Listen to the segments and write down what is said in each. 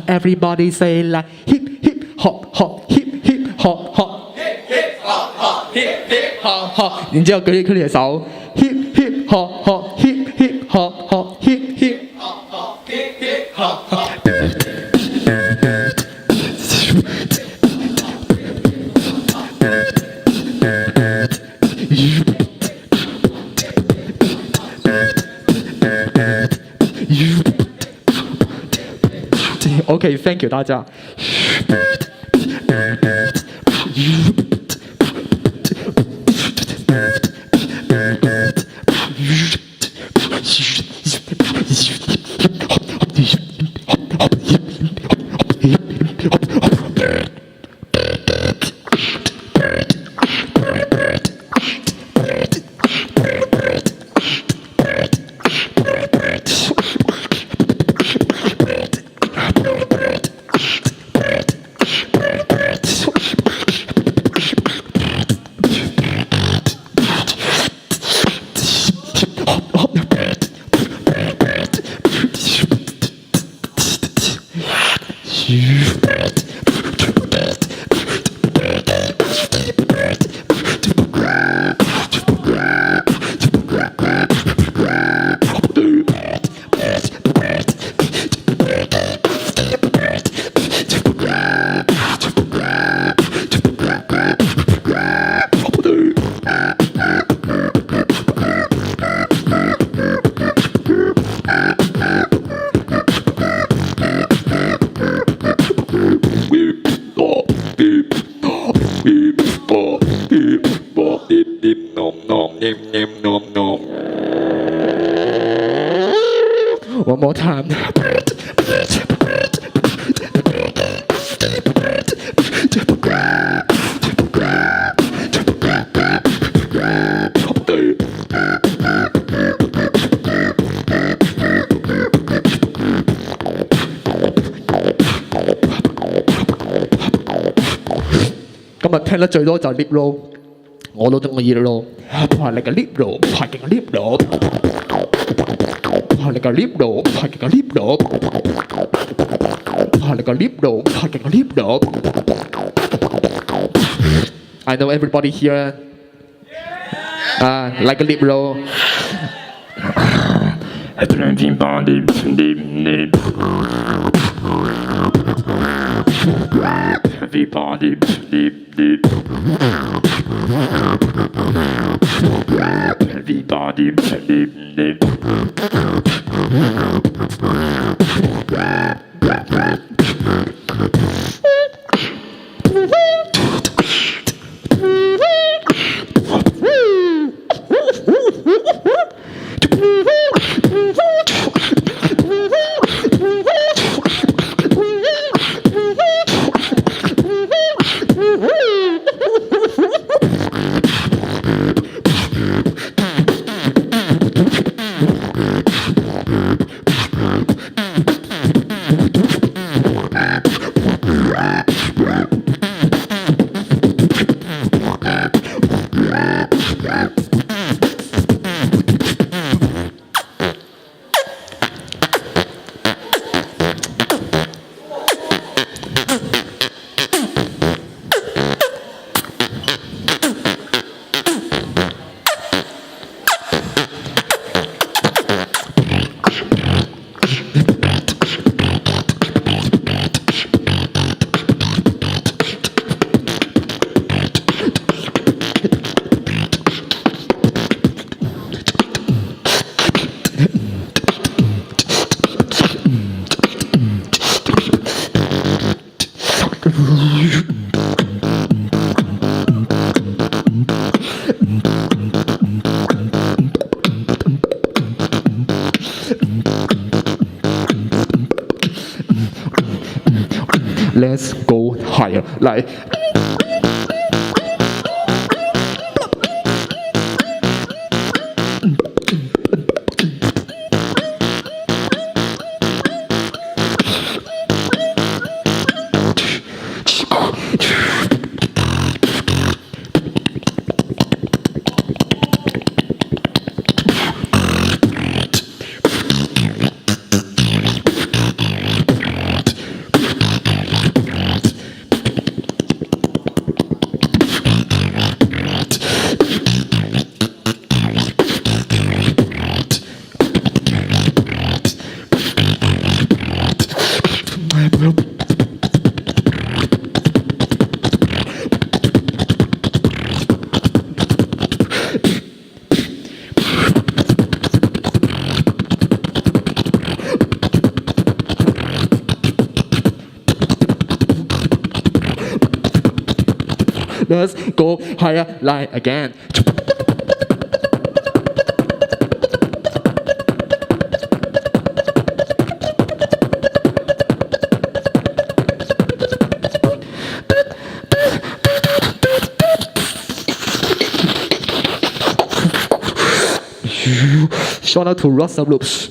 Everybody say like hip hip hop hop hip hip hop hop hip hip hop hop hip hip hop hop， 然之後佢哋手 hip hip hop hop hip hip hop hop hip hip hop hop hip hip hop hop。OK，thank you 大家。One more time.今日聽得最多就係 lip roll， 我都中意 lip roll， 拍你個 lip roll， 拍你個 lip roll， 拍你個 lip roll， 拍你個 lip roll， 拍你個 lip roll， 拍你個 lip roll。I know everybody here like a lip roll. Everybody dip dip. Everybody dip dip. Let's go higher. Like Let's go higher line again. Shout out to Ross of Loops.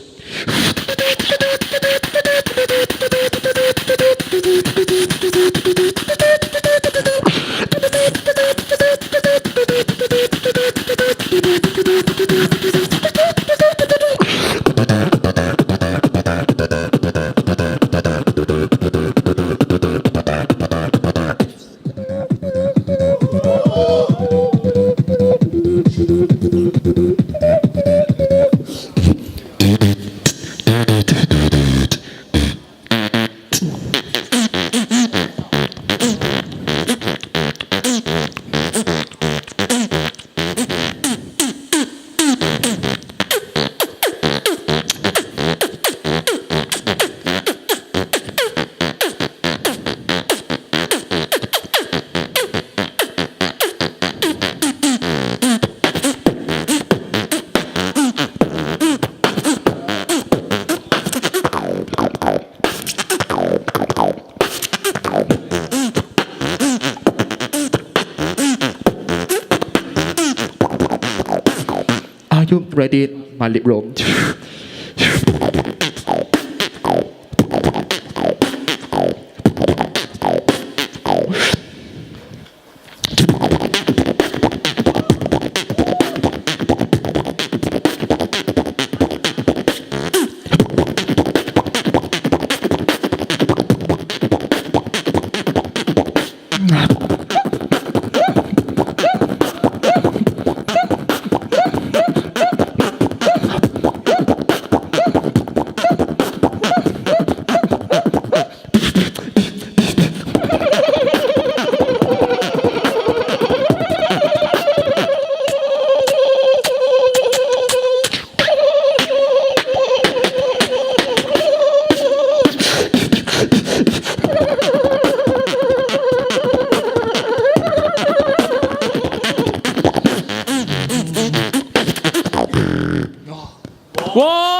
Are you ready, my lip room? One.